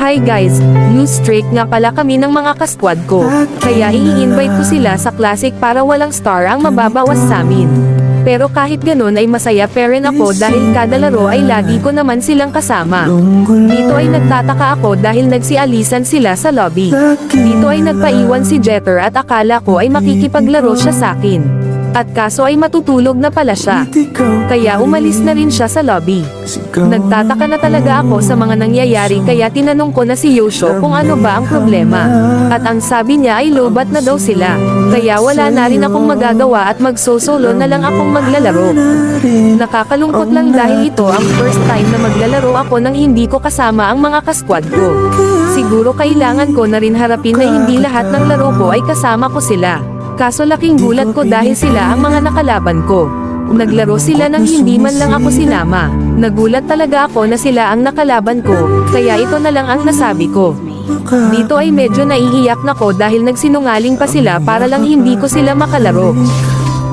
Hi guys, new streak nga pala kami ng mga kasquad ko. Kaya i-invite ko sila sa classic para walang star ang mababawas sa amin. Pero kahit ganun ay masaya pa rin ako dahil kada laro ay lagi ko naman silang kasama. Dito ay nagtataka ako dahil nagsialisan sila sa lobby. Dito ay nagpaiwan si Jeter at akala ko ay makikipaglaro siya sa akin. At kaso ay matutulog na pala siya. Kaya umalis na rin siya sa lobby. Nagtataka na talaga ako sa mga nangyayari kaya tinanong ko na si Yosho kung ano ba ang problema. At ang sabi niya ay lobat na daw sila. Kaya wala na rin akong magagawa at magsosolo na lang akong maglalaro. Nakakalungkot lang dahil ito ang first time na maglalaro ako nang hindi ko kasama ang mga kasquad ko. Siguro kailangan ko na rin harapin na hindi lahat ng laro ko ay kasama ko sila. Kaso laking gulat ko dahil sila ang mga nakalaban ko. Naglaro sila nang hindi man lang ako sinama. Nagulat talaga ako na sila ang nakalaban ko, kaya ito na lang ang nasabi ko. Dito ay medyo naiiyak na ko dahil nagsinungaling pa sila para lang hindi ko sila makalaro.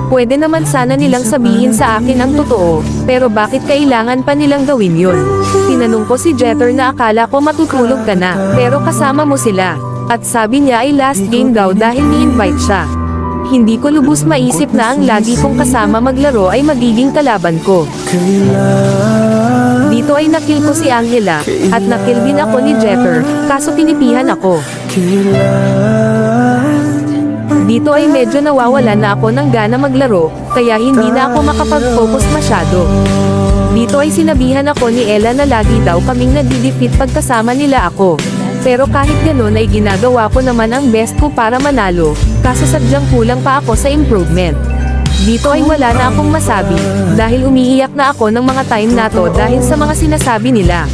Pwede naman sana nilang sabihin sa akin ang totoo, pero bakit kailangan pa nilang gawin yun? Tinanong ko si Jeter na akala ko matutulog ka na, pero kasama mo sila. At sabi niya ay last game daw dahil ni-invite siya. Hindi ko lubos maisip na ang lagi kong kasama maglaro ay magiging kalaban ko. Dito ay nakil ko si Angela, at nakil din ako ni Jeter, kaso tinipihan ako. Dito ay medyo nawawala na ako ng gana maglaro, kaya hindi na ako makapag-focus masyado. Dito ay sinabihan ako ni Ella na lagi daw kaming nadi-defeat pagkasama nila ako. Pero kahit ganun ay ginagawa ko naman ang best ko para manalo, kaso sadyang kulang pa ako sa improvement. Dito ay wala na akong masabi, dahil umiiyak na ako ng mga time na to dahil sa mga sinasabi nila.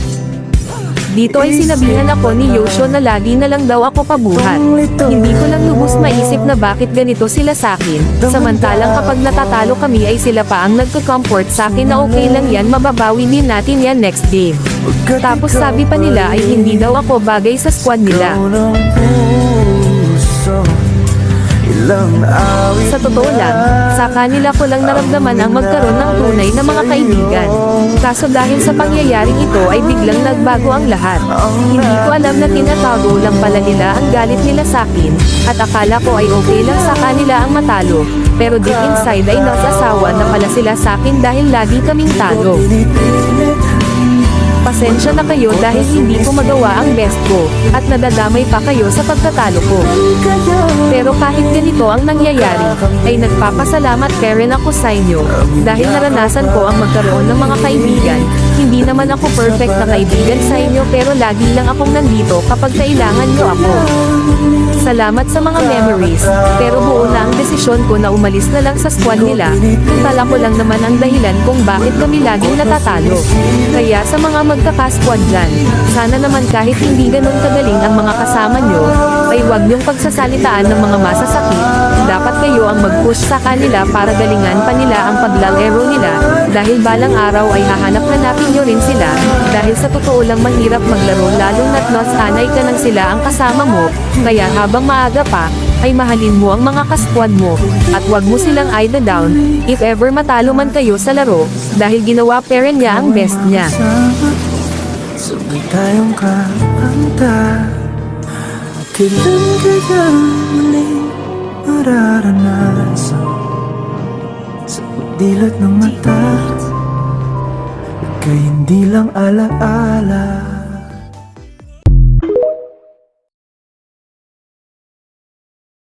Dito ay sinabihan ako ni Yosho na lagi na lang daw ako pabuhat. Hindi ko lang lubos maisip na bakit ganito sila sa akin, samantalang kapag natatalo kami ay sila pa ang nagko-comfort sa akin na okay lang yan, mababawi din natin yan next game. Tapos sabi pa nila ay hindi daw ako bagay sa squad nila. Sa totoo lang, sa kanila ko lang naramdaman ang magkaroon ng tunay na mga kaibigan. Kaso dahil sa pangyayaring ito ay biglang nagbago ang lahat. Hindi ko alam na tinatago lang pala nila ang galit nila sa akin, at akala ko ay okay lang sa kanila ang matalo. Pero deep inside ay nag-asawa na pala sila sa akin dahil lagi kaming talo. Pasensya na kayo dahil hindi ko magawa ang best ko, at nadadamay pa kayo sa pagkatalo ko. Pero kahit ganito ang nangyayari, ay nagpapasalamat pa rin ako sa inyo, dahil naranasan ko ang magkaroon ng mga kaibigan. Hindi naman ako perfect na kaibigan sa inyo pero lagi lang akong nandito kapag kailangan nyo ako. Salamat sa mga memories, pero buo na ang desisyon ko na umalis na lang sa squad nila. Tala ko lang naman ang dahilan kung bakit kami laging natatalo. Kaya sa mga magkakasquad dyan, sana naman kahit hindi ganun kagaling ang mga kasama nyo, ay huwag nyong pagsasalitaan ng mga masasakit. Dapat kayo ang mag-push sa kanila para galingan pa nila ang paglalaro nila, dahil balang araw ay hahanap-hanapin nyo rin sila, dahil sa totoo lang mahirap maglaro lalong na't nasanay ka nang sila ang kasama mo, kaya habang maaga pa, ay mahalin mo ang mga kasquad mo, at huwag mo silang ida-down, if ever matalo man kayo sa laro, dahil ginawa pa rin niya ang best niya. Sabay tayong kakanta, kailan kaya muli mararanasan sa pagdilat ng mata, ika'y hindi lang alaala.